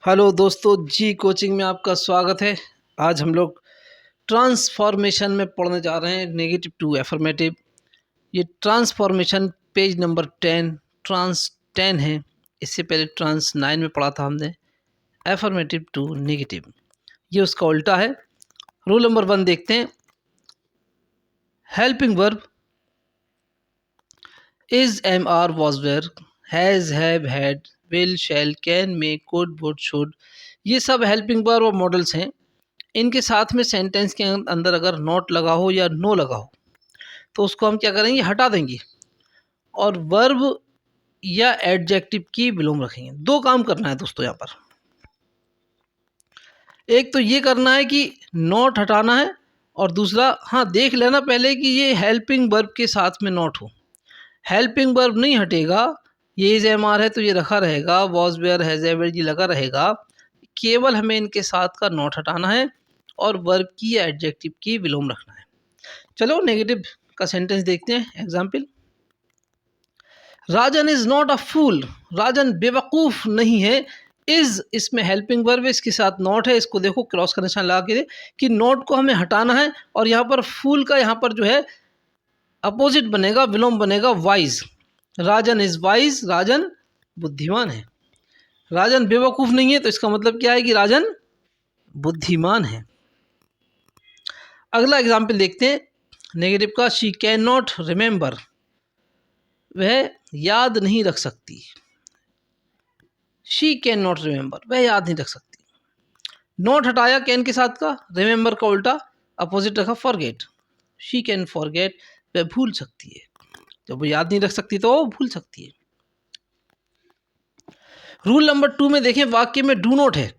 Hello दोस्तों, जी coaching में आपका स्वागत है। आज हम लोग ट्रांसफॉर्मेशन में पढ़ने जा रहे हैं, नेगेटिव टू एफर्मेटिव। ये ट्रांसफॉर्मेशन पेज नंबर 10 ट्रांस 10 है। इससे पहले ट्रांस 9 में पढ़ा था हमने, एफर्मेटिव टू नेगेटिव। ये उसका उल्टा है। रूल नंबर 1 देखते हैं। Helping verb is, am, are, was, were, has, have, had, will, shall, can, may, could, would, should, ये सब हेल्पिंग वर्ब और मॉडल्स हैं। इनके साथ में सेंटेंस के अंदर अगर नॉट लगा हो या नो लगा हो तो उसको हम क्या करेंगे, हटा देंगे और वर्ब या एडजेक्टिव की विलोम रखेंगे। दो काम करना है दोस्तों यहाँ पर। एक तो ये करना है कि नॉट हटाना है, और दूसरा हाँ देख लेना पहले कि ये हेल्पिंग वर्ब के साथ में नॉट हो। हेल्पिंग वर्ब नहीं हटेगा, ये इज एम आर है तो ये रखा रहेगा, वॉज वेयर हैज एवर ये लगा रहेगा। केवल हमें इनके साथ का नॉट हटाना है और वर्ब की या एडजेक्टिव की विलोम रखना है। चलो नेगेटिव का सेंटेंस देखते हैं। Example, Rajan is not a fool, Rajan बेवकूफ़ नहीं है। इज इसमें हेल्पिंग वर्ब है, इसके साथ नॉट है। इसको देखो क्रॉस का निशान लगा के कि नॉट को हमें हटाना है, और यहाँ पर फूल का यहाँ पर जो है अपोजिट बनेगा, विलोम बनेगा वाइज। राजन इज वाइज, राजन बुद्धिमान है। राजन बेवकूफ़ नहीं है तो इसका मतलब क्या है कि राजन बुद्धिमान है। अगला एग्जाम्पल देखते हैं नेगेटिव का। शी कैन नॉट रिमेंबर, वह याद नहीं रख सकती। शी कैन नॉट रिमेंबर, वह याद नहीं रख सकती। नॉट हटाया कैन के साथ का, रिमेंबर का उल्टा अपोजिट रखा फॉरगेट। शी कैन फॉरगेट, वह भूल सकती है। जब वो याद नहीं रख सकती तो वो भूल सकती है। रूल नंबर 2 में देखें, वाक्य में डू नॉट है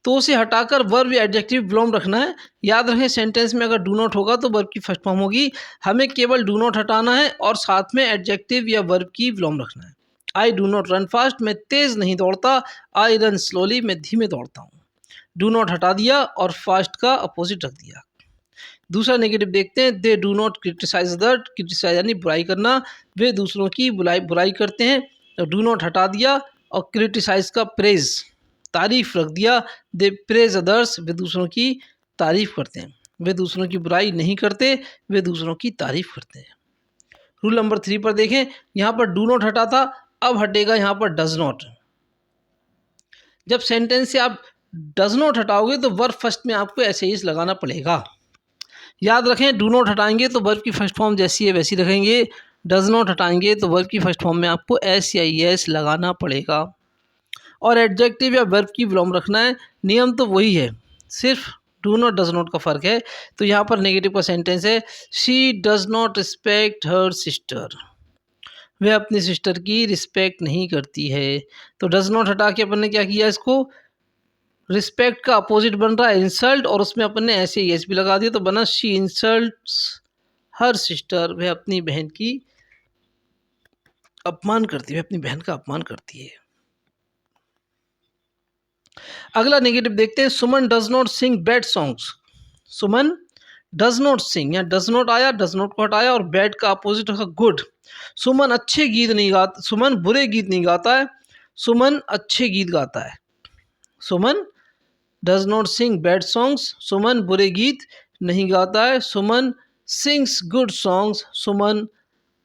तो उसे हटाकर वर्ब या एडजेक्टिव विलोम रखना है। याद रखें सेंटेंस में अगर डू नॉट होगा तो वर्ब की फर्स्ट फॉर्म होगी। हमें केवल डू नॉट हटाना है और साथ में एडजेक्टिव या वर्ब की विलोम रखना है। आई डू नॉट रन फास्ट, मैं तेज़ नहीं दौड़ता। आई रन स्लोली, मैं धीमे दौड़ता हूँ। डू नॉट हटा दिया और फास्ट का अपोजिट रख दिया। दूसरा नेगेटिव देखते हैं। They do not criticize other, criticize यानी बुराई करना, वे दूसरों की बुराई करते हैं। तो डू नॉट हटा दिया और क्रिटिसाइज का प्रेज, तारीफ रख दिया। दे प्रेज अदर्स, वे दूसरों की तारीफ करते हैं। वे दूसरों की बुराई नहीं करते, वे दूसरों की तारीफ करते हैं। रूल नंबर 3 पर देखें, यहाँ पर डू नॉट हटा था, अब हटेगा यहाँ पर डज नॉट। जब सेंटेंस से आप डज नॉट हटाओगे तो वर्ब फर्स्ट में आपको ऐसे ही लगाना पड़ेगा। याद रखें, डू नॉट हटाएंगे तो वर्ब की फर्स्ट फॉर्म जैसी है वैसी रखेंगे। डज नॉट हटाएंगे तो वर्ब की फर्स्ट फॉर्म में आपको एस या एस लगाना पड़ेगा। और एडजेक्टिव या वर्ब की विलोम रखना है। नियम तो वही है, सिर्फ डू नॉट डज नॉट का फ़र्क है। तो यहाँ पर नेगेटिव का सेंटेंस है, she does not respect her sister, वह अपनी सिस्टर की रिस्पेक्ट नहीं करती है। तो डज नॉट हटा के अपन ने क्या किया, इसको रिस्पेक्ट का अपोजिट बन रहा है इंसल्ट, और उसमें अपन ने ऐसे एस भी लगा दिया तो बना शी इंसल्ट्स हर सिस्टर, वह अपनी बहन की अपमान करती है, अपनी बहन का अपमान करती है। अगला नेगेटिव देखते हैं। Suman does not sing bad songs, Suman does not sing, या डज नॉट आया, डज नॉट को हटाया और बैड का अपोजिट रखा गुड। सुमन अच्छे गीत नहीं गाता, सुमन बुरे गीत नहीं गाता है, सुमन अच्छे गीत गाता है। Suman does not sing bad songs, Suman बुरे गीत नहीं गाता है। Suman sings good songs, Suman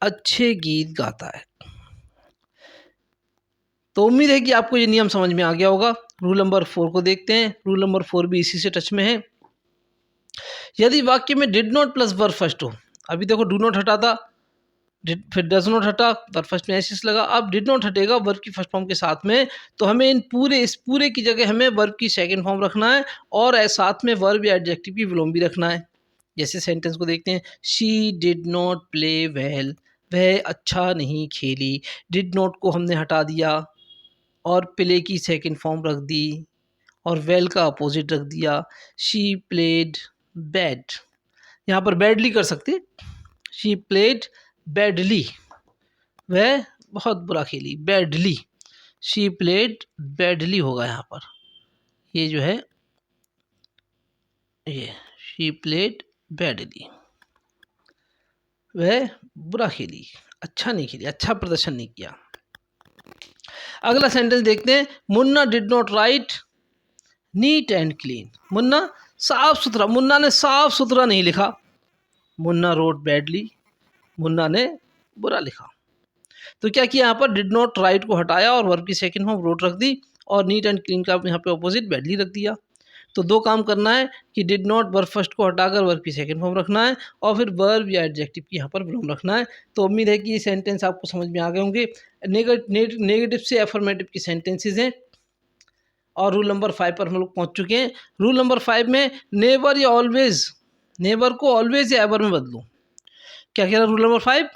अच्छे गीत गाता है। तो उम्मीद है कि आपको ये नियम समझ में आ गया होगा। रूल नंबर 4 को देखते हैं। रूल नंबर 4 भी इसी से टच में है। यदि वाक्य में did not plus verb first हो, अभी देखो डू नॉट हटा था, फिर डज नॉट हटा, वर्ब फर्स्ट में एसिस लगा, अब डिड नॉट हटेगा वर्ब की फर्स्ट फॉर्म के साथ में। तो हमें इस पूरे की जगह हमें वर्ब की सेकंड फॉर्म रखना है और साथ में वर्ब या एडजेक्टिव की विलोम भी रखना है। जैसे सेंटेंस को देखते हैं, she did not play well, वह अच्छा नहीं खेली। डिड नॉट को हमने हटा दिया और प्ले की सेकंड फॉर्म रख दी और वेल का अपोजिट रख दिया। शी प्लेड बैड, यहाँ पर बैडली कर सकते, शी प्लेड बैडली, वह बहुत बुरा खेली, बैडली। शी प्लेड बैडली होगा यहाँ पर, ये जो है ये शी प्लेड बैडली, वह बुरा खेली, अच्छा नहीं खेली, अच्छा प्रदर्शन नहीं किया। अगला सेंटेंस देखते हैं, Munna did not right neat and clean. Munna साफ सुथरा, मुन्ना ने साफ सुथरा नहीं लिखा। मुन्ना रोट बैडली, मुन्ना ने बुरा लिखा। तो क्या किया, यहाँ पर डिड नॉट राइट को हटाया और वर्ब की सेकंड फॉर्म रोट रख दी, और नीट एंड क्लीन का यहाँ पे ऑपोजिट बैडली रख दिया। तो दो काम करना है कि डिड नॉट वर्ब फर्स्ट को हटाकर वर्ब की सेकंड फॉर्म रखना है, और फिर वर्ब या एडजेक्टिव की यहाँ पर विलोम रखना है। तो उम्मीद है कि ये सेंटेंस आपको समझ में आ गए होंगे। नेगेटिव से एफर्मेटिव की सेंटेंसेज हैं, और रूल नंबर 5 पर हम लोग पहुँच चुके हैं। रूल नंबर 5 में नेवर या ऑलवेज, नेवर को ऑलवेज या एवर में बदलो। क्या कह रहा है रूल नंबर 5,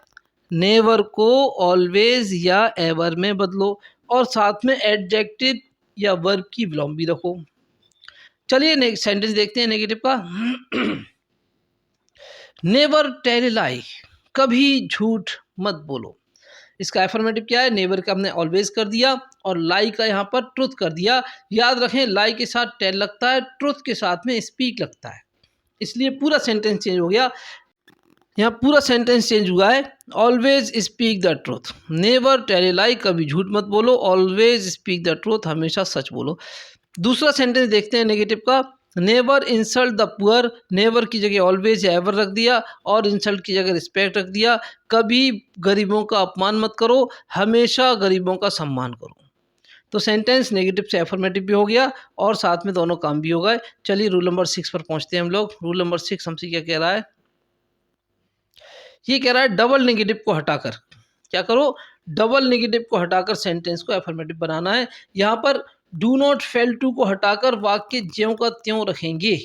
नेवर को ऑलवेज या एवर में बदलो, और साथ में एडजेक्टिव या वर्ब की विलोम भी रखो। चलिए सेंटेंस देखते हैं नेगेटिव का। नेवर टेल ए लाई, कभी झूठ मत बोलो। इसका एफर्मेटिव क्या है, नेवर का हमने ऑलवेज कर दिया और लाई का यहाँ पर ट्रुथ कर दिया। याद रखें, लाई के साथ टेल लगता है, ट्रुथ के साथ में स्पीक लगता है, इसलिए पूरा सेंटेंस चेंज हो गया। यहाँ पूरा सेंटेंस चेंज हुआ है। Always speak the truth, never tell a lie, कभी झूठ मत बोलो। ऑलवेज स्पीक द ट्रूथ, हमेशा सच बोलो। दूसरा सेंटेंस देखते हैं नेगेटिव का। Never insult the poor, never की जगह ऑलवेज या एवर रख दिया, और इंसल्ट की जगह रिस्पेक्ट रख दिया। कभी गरीबों का अपमान मत करो, हमेशा गरीबों का सम्मान करो। तो सेंटेंस नेगेटिव से एफर्मेटिव भी हो गया, और साथ में दोनों काम भी हो गए। चलिए रूल नंबर 6 पर पहुंचते हैं हम लोग। रूल नंबर 6 हमसे क्या कह रहा है, ये कह रहा है डबल नेगेटिव को हटाकर क्या करो, डबल नेगेटिव को हटाकर सेंटेंस को एफर्मेटिव बनाना है। यहाँ पर डू नॉट फेल टू को हटाकर वाक्य ज्यों का त्यों रखेंगे,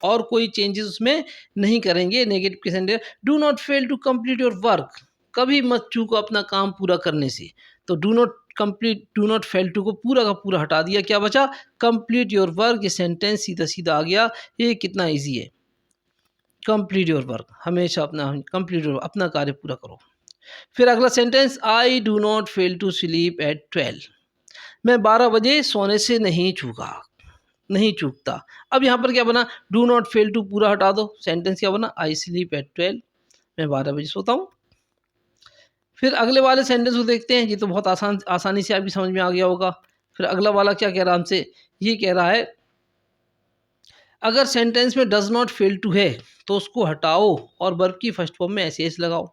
और कोई चेंजेस उसमें नहीं करेंगे। नेगेटिव के sentence, do not fail to complete your work, कभी मत चूको अपना काम पूरा करने से। तो डू नॉट फेल टू को पूरा का पूरा हटा दिया, क्या बचा, कंप्लीट योर वर्क। ये सेंटेंस सीधा सीधा आ गया। ये कितना ईजी है, कंप्लीट योर वर्क, हमेशा अपना कार्य पूरा करो। फिर अगला sentence, I do not fail to sleep at 12, मैं 12 बजे सोने से नहीं चूकता। अब यहाँ पर क्या बना, डू नॉट फेल टू पूरा हटा दो, सेंटेंस क्या बना, आई स्लीप एट 12, मैं 12 बजे सोता हूँ। फिर अगले वाले सेंटेंस को देखते हैं। ये तो बहुत आसानी से आपकी समझ में आ गया होगा। फिर अगला वाला क्या कह रहा है हमसे, ये कह रहा है अगर सेंटेंस में डज नॉट फेल टू है तो उसको हटाओ और वर्ब की फर्स्ट फॉर्म में एस लगाओ।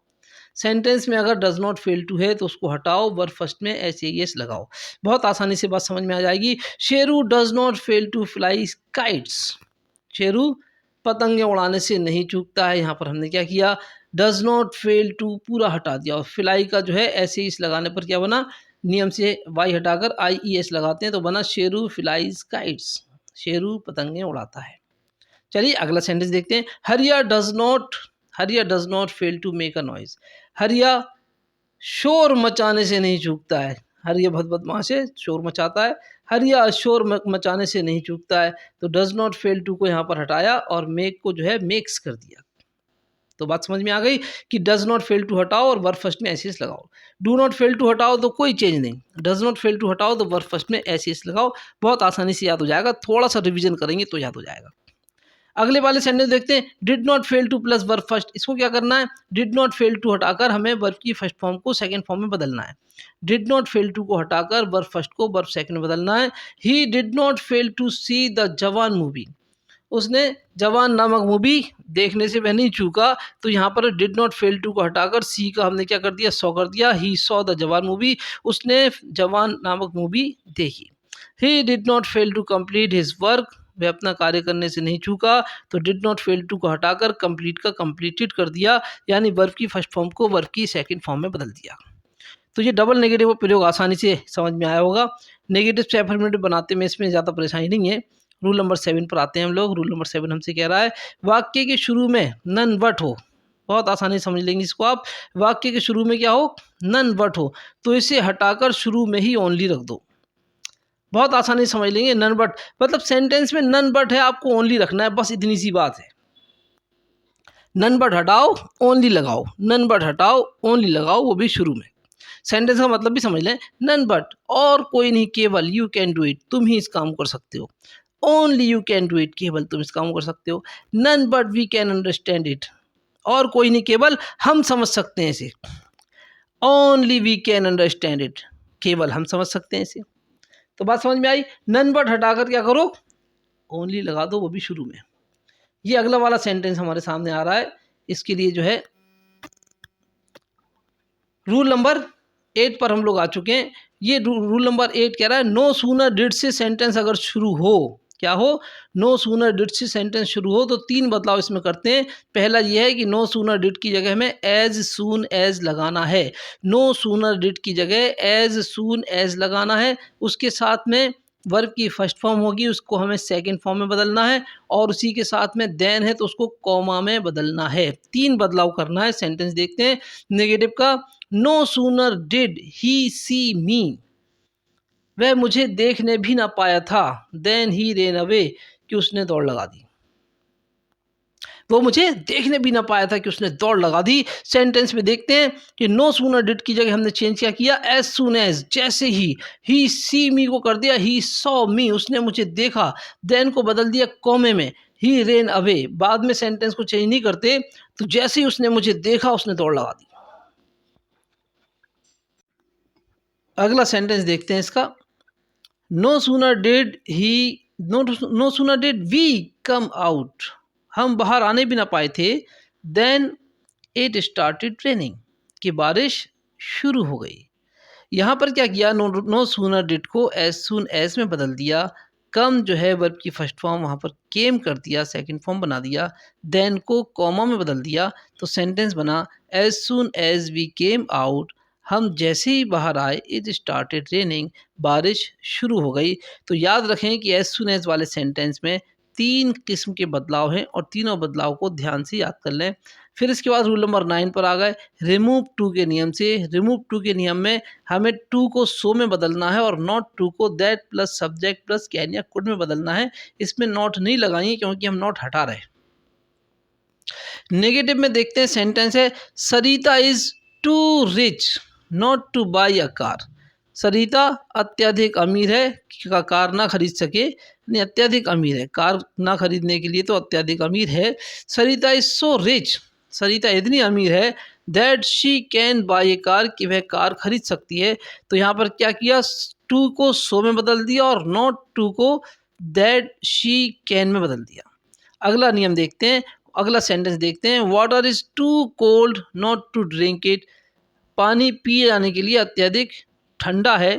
सेंटेंस में अगर डज नॉट फेल टू है तो उसको हटाओ, वर्ब फर्स्ट में एस लगाओ। बहुत आसानी से बात समझ में आ जाएगी। Sheru does not fail to fly kites, Sheru पतंगे उड़ाने से नहीं चूकता है। यहाँ पर हमने क्या किया, डज नॉट फेल टू पूरा हटा दिया, और फ्लाई का जो है एस लगाने पर क्या बना, नियम से वाई हटाकर IES लगाते हैं तो बना शेरू फ्लाइज काइट्स, शेरू पतंगे उड़ाता है। चलिए अगला सेंटेंस देखते हैं। Hariya does not fail to make a noise, Hariya शोर मचाने से नहीं चूकता है। हरिया बहुत बदमाश है, शोर मचाता है। हरिया शोर मचाने से नहीं चूकता है। तो डज नॉट फेल टू को यहाँ पर हटाया और मेक को जो है मेक्स कर दिया। तो बात समझ में आ गई कि डज नॉट फेल टू हटाओ और वर्ब फर्स्ट में एस लगाओ। डू नॉट फेल टू हटाओ तो कोई चेंज नहीं, डज नॉट फेल टू हटाओ तो वर्ब फर्स्ट में एस लगाओ। बहुत आसानी से याद हो जाएगा, थोड़ा सा रिवीजन करेंगे तो याद हो जाएगा। अगले वाले सेंटेंस देखते हैं। Did not fail two plus verb first, इसको क्या करना है, डिड नॉट फेल टू हटाकर हमें वर्ब की फर्स्ट फॉर्म को सेकंड फॉर्म में बदलना है। डिड नॉट फेल टू को हटाकर वर्ब फर्स्ट को वर्ब सेकंड में बदलना है। He did not fail to see the Jawan movie, उसने जवान नामक मूवी देखने से वह नहीं चूका। तो यहाँ पर डिड नॉट फेल टू को हटाकर सी का हमने क्या कर दिया, सॉ कर दिया। He saw the Jawan movie, उसने जवान नामक मूवी देखी। He did not fail to complete his work, वह अपना कार्य करने से नहीं चूका। तो डिड नॉट फेल टू को हटाकर कंप्लीट का कंप्लीटेड कर दिया, यानी वर्ब की फर्स्ट फॉर्म को वर्ब की सेकंड फॉर्म में बदल दिया। तो ये डबल नेगेटिव प्रयोग आसानी से समझ में आया होगा। नेगेटिव से एफर्मेटिव बनाते में इसमें ज़्यादा परेशानी नहीं है। रूल नंबर 7 पर आते हैं हम लोग। रूल नंबर 7 हमसे कह रहा है वाक्य के शुरू में नन बट हो। बहुत आसानी से समझ लेंगे इसको आप। वाक्य के शुरू में क्या हो, नन बट हो, तो इसे हटाकर शुरू में ही ओनली रख दो। बहुत आसानी से समझ लेंगे। नन बट मतलब सेंटेंस में नन बट है, आपको ओनली रखना है, बस इतनी सी बात है। नन बट हटाओ ओनली लगाओ, नन बट हटाओ ओनली लगाओ, वो भी शुरू में। सेंटेंस का मतलब भी समझ लें, नन बट और कोई नहीं, केवल यू कैन डू इट, तुम ही इस काम कर सकते हो। Only you can do it, केवल तुम इस काम कर सकते हो। None but we can understand it, और कोई नहीं केवल हम समझ सकते हैं इसे। Only we can understand it, केवल हम समझ सकते हैं इसे। तो बात समझ में आई। नन बट हटाकर क्या करो, ओनली लगा दो, वो भी शुरू में। ये अगला वाला सेंटेंस हमारे सामने आ रहा है, इसके लिए जो है रूल नंबर 8 पर हम लोग आ चुके हैं। ये रूल नंबर 8 कह रहा है नो सूनर डिड से सेंटेंस अगर शुरू हो, क्या हो, नो सूनर डिड से सेंटेंस शुरू हो तो 3 बदलाव इसमें करते हैं। पहला ये है कि नो सूनर डिड की जगह हमें एज सून एज लगाना है। नो सूनर डिड की जगह एज सून एज लगाना है। उसके साथ में वर्ब की फर्स्ट फॉर्म होगी, उसको हमें सेकंड फॉर्म में बदलना है, और उसी के साथ में देन है तो उसको कॉमा में बदलना है। 3 बदलाव करना है। सेंटेंस देखते हैं नेगेटिव का। नो सूनर डिड ही सी मी, वह मुझे देखने भी ना पाया था, देन ही रेन अवे, कि उसने दौड़ लगा दी। वो मुझे देखने भी ना पाया था कि उसने दौड़ लगा दी। सेंटेंस में देखते हैं कि नो सूनर डिड की जगह हमने चेंज क्या किया, एज सून एज, जैसे ही सी मी को कर दिया ही सॉ मी, उसने मुझे देखा, देन को बदल दिया कॉमे में, ही रेन अवे। बाद में सेंटेंस को चेंज नहीं करते, तो जैसे ही उसने मुझे देखा उसने दौड़ लगा दी। अगला सेंटेंस देखते हैं इसका। No sooner did he no sooner did we come out, हम बाहर आने भी ना पाए थे, देन इट स्टार्टेड रेनिंग, कि बारिश शुरू हो गई। यहाँ पर क्या किया, नो सूनर डिड को एज सून एज में बदल दिया। कम जो है वर्ब की फर्स्ट फॉर्म वहाँ पर केम कर दिया, सेकंड फॉर्म बना दिया। देन को कॉमा में बदल दिया, तो सेंटेंस बना as soon as we came out, हम जैसे ही बाहर आए, इट स्टार्टेड रेनिंग, बारिश शुरू हो गई। तो याद रखें कि एज सून एज वाले सेंटेंस में 3 किस्म के बदलाव हैं, और तीनों बदलाव को ध्यान से याद कर लें। फिर इसके बाद रूल नंबर 9 पर आ गए रिमूव टू के नियम से। रिमूव टू के नियम में हमें टू को सो में बदलना है, और नॉट टू को that plus subject plus can या कुड में बदलना है। इसमें नॉट नहीं लगाएंगे क्योंकि हम नॉट हटा रहे हैं। नेगेटिव में देखते हैं, सेंटेंस है Sarita is too rich not to buy a car. Sarita अत्यधिक अमीर है कि कार ना खरीद सके, नहीं अत्यधिक अमीर है, कार ना खरीदने के लिए तो अत्यधिक अमीर है। सरिता इज सो रिच, सरिता इतनी अमीर है, that she can buy A car, कि वह कार खरीद सकती है। तो यहाँ पर क्या किया, टू को सो में बदल दिया, और नॉट टू को दैट शी कैन में बदल दिया। अगला नियम देखते हैं, अगला सेंटेंस देखते हैं। Water is too cold not to drink it, पानी पिए जाने के लिए अत्यधिक ठंडा है,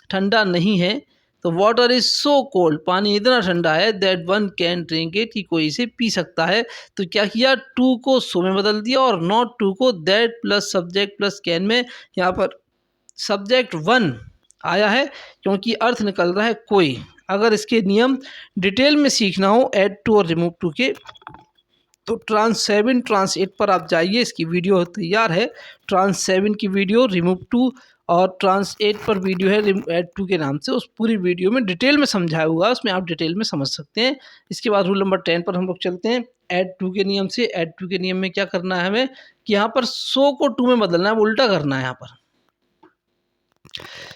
ठंडा नहीं है। तो वाटर इज सो कोल्ड, पानी इतना ठंडा है, that one can drink it, कि कोई इसे पी सकता है। तो क्या किया, टू को सो में बदल दिया, और नॉट टू को that plus subject plus can में। यहाँ पर सब्जेक्ट वन आया है क्योंकि अर्थ निकल रहा है कोई। अगर इसके नियम डिटेल में सीखना हो ऐड टू और रिमूव टू के, तो ट्रांस 7 ट्रांस 8 पर आप जाइए, इसकी वीडियो तैयार है। ट्रांस 7 की वीडियो, रिमूव टू, और ट्रांस 8 पर वीडियो है ऐड टू के नाम से। उस पूरी वीडियो में डिटेल में समझाया हुआ, उसमें आप डिटेल में समझ सकते हैं। इसके बाद रूल नंबर 10 पर हम लोग चलते हैं ऐड टू के नियम से। ऐड टू के नियम में क्या करना है हमें, कि यहाँ पर सो को टू में बदलना है, उल्टा करना है। यहाँ पर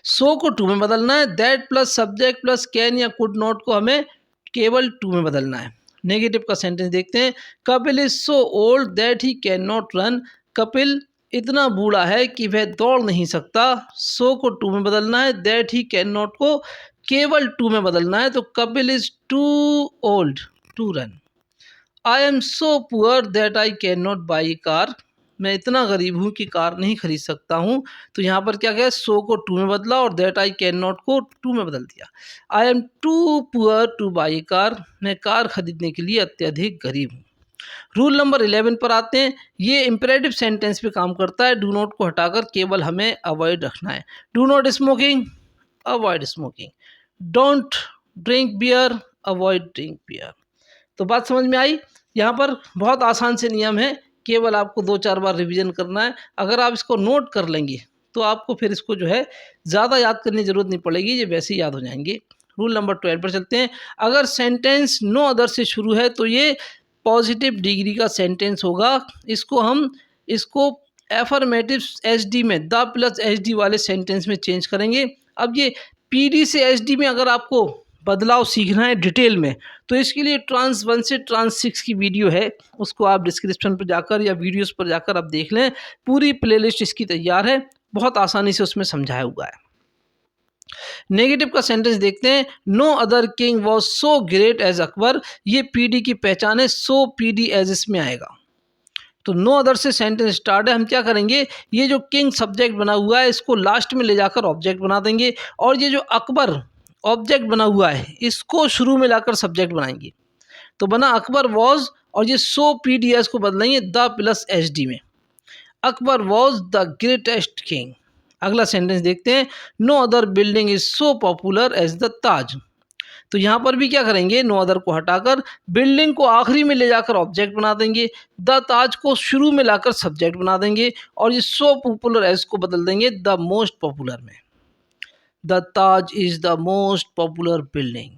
सो को टू में बदलना है, that plus subject plus can या कुड नॉट को हमें केवल टू में बदलना है। नेगेटिव का सेंटेंस देखते हैं। Kapil is so old that he can not run, Kapil इतना बूढ़ा है कि वह दौड़ नहीं सकता। सो को टू में बदलना है, दैट ही कैन नॉट को केवल टू में बदलना है। तो Kapil is too old to run. I am so poor that I can not buy car, मैं इतना गरीब हूँ कि कार नहीं खरीद सकता हूँ। तो यहाँ पर क्या गया, सो को टू में बदला और दैट आई कैन नॉट को टू में बदल दिया। I am too poor to buy car, मैं कार खरीदने के लिए अत्यधिक गरीब हूँ। रूल नंबर 11 पर आते हैं। ये इम्परेटिव सेंटेंस पे काम करता है। डू नॉट को हटाकर केवल हमें अवॉइड रखना है। Do not smoking, avoid smoking. Don't drink beer, avoid drink beer. तो बात समझ में आई। यहाँ पर बहुत आसान से नियम है, केवल आपको 2-4 बार रिवीजन करना है। अगर आप इसको नोट कर लेंगे तो आपको फिर इसको जो है ज़्यादा याद करने की ज़रूरत नहीं पड़ेगी, ये वैसे ही याद हो जाएंगे। रूल नंबर 12 पर चलते हैं। अगर सेंटेंस नो अदर से शुरू है तो ये पॉजिटिव डिग्री का सेंटेंस होगा। इसको एफर्मेटिव एचडी में द प्लस एचडी वाले सेंटेंस में चेंज करेंगे। अब ये पीडी से एचडी में अगर आपको बदलाव सीखना है डिटेल में, तो इसके लिए ट्रांस 1 से ट्रांस 6 की वीडियो है, उसको आप डिस्क्रिप्शन पर जाकर या वीडियोस पर जाकर आप देख लें। पूरी प्लेलिस्ट इसकी तैयार है, बहुत आसानी से उसमें समझाया हुआ है। नेगेटिव का सेंटेंस देखते हैं, no other king was so great as Akbar. ये पीडी की पहचान है, सो पीडी एज इसमें आएगा। तो नो अदर से सेंटेंस स्टार्ट है। हम क्या करेंगे, ये जो किंग सब्जेक्ट बना हुआ है इसको लास्ट में ले जाकर ऑब्जेक्ट बना देंगे, और ये जो अकबर ऑब्जेक्ट बना हुआ है इसको शुरू में लाकर सब्जेक्ट बनाएंगे। तो बना अकबर वॉज, और ये सो पी डी एस को बदलेंगे द प्लस एच डी में, Akbar was the greatest king. अगला सेंटेंस देखते हैं, no other building is so popular as the Taj. तो यहाँ पर भी क्या करेंगे, नो अदर को हटाकर बिल्डिंग को आखिरी में ले जाकर ऑब्जेक्ट बना देंगे, द ताज को शुरू में लाकर सब्जेक्ट बना देंगे, और ये सो पॉपुलर एज को बदल देंगे द मोस्ट पॉपुलर में। The Taj is the most popular building,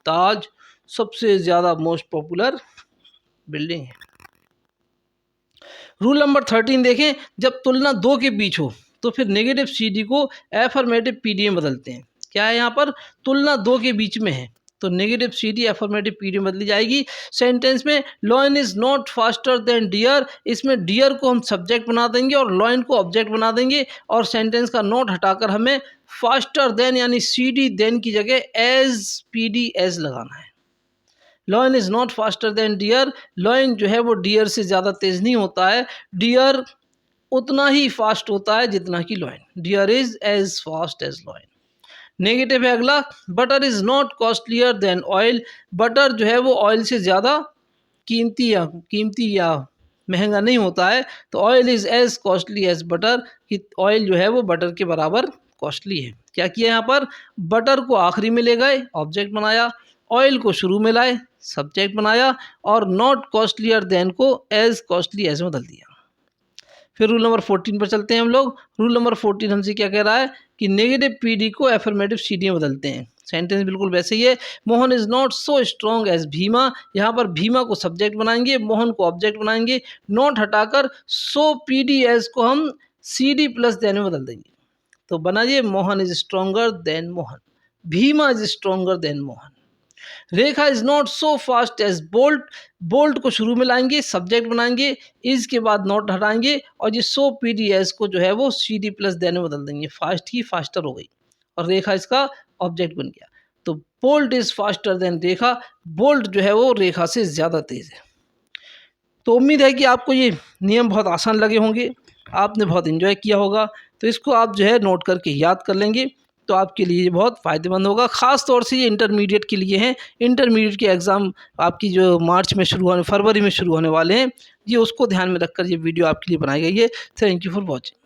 Taj सबसे ज़्यादा मोस्ट पॉपुलर बिल्डिंग है। रूल नंबर 13 देखें, जब तुलना दो के बीच हो तो फिर नेगेटिव सी डी को एफर्मेटिव पी डी में बदलते हैं। क्या है यहाँ पर, तुलना दो के बीच में है तो negative C D affirmative P D में बदली जाएगी। सेंटेंस में lion is not faster than deer, इसमें डियर को हम सब्जेक्ट बना देंगे और लॉयन को ऑब्जेक्ट बना देंगे, और सेंटेंस का नॉट हटाकर हमें फास्टर देन यानी सी डी देन की जगह एज पी डी एज लगाना है। Lion is not faster than deer, lion जो है वो डियर से ज़्यादा तेज़ नहीं होता है, डियर उतना ही फास्ट होता है जितना कि lion, deer is as fast as lion. Negative है अगला, butter is not costlier than oil, butter जो है वो ऑयल से ज़्यादा कीमती या महंगा नहीं होता है, तो oil is as costly as butter, कि ऑयल जो है वो बटर के बराबर कॉस्टली है। क्या किया यहाँ पर, बटर को आखिरी में ले गए ऑब्जेक्ट बनाया, ऑयल को शुरू में लाए सब्जेक्ट बनाया, और नॉट कॉस्टलियर देन को एज कॉस्टली एज में बदल दिया। फिर रूल नंबर 14 पर चलते हैं हम लोग। रूल नंबर 14 हमसे क्या कह रहा है कि नेगेटिव पी डी को एफर्मेटिव सी डी में बदलते हैं। सेंटेंस बिल्कुल वैसे ही है, Mohan is not so strong as Bhima, यहाँ पर भीमा को सब्जेक्ट बनाएंगे, मोहन को ऑब्जेक्ट बनाएंगे, नॉट हटाकर सो पी डी एज को हम सी डी प्लस देन में बदल देंगे। तो बना ये Mohan is stronger than Mohan, Bhima is stronger than Mohan. Rekha is not so fast as Bolt, Bolt को शुरू में लाएंगे सब्जेक्ट बनाएंगे, इज के बाद नॉट हटाएंगे, और ये सो पी डी एस को जो है वो सी डी प्लस देन में बदल देंगे, फास्ट की फास्टर हो गई और रेखा इसका ऑब्जेक्ट बन गया। तो bolt is faster than Rekha, bolt जो है वो रेखा से ज़्यादा तेज़ है। तो उम्मीद है कि आपको ये नियम बहुत आसान लगे होंगे, आपने बहुत इन्जॉय किया होगा, तो इसको आप जो है नोट करके याद कर लेंगे तो आपके लिए ये बहुत फ़ायदेमंद होगा। ख़ास तौर से ये इंटरमीडिएट के लिए हैं, इंटरमीडिएट के एग्ज़ाम आपकी जो मार्च में फरवरी में शुरू होने वाले हैं, ये उसको ध्यान में रखकर ये वीडियो आपके लिए बनाई गई है। Thank you for watching.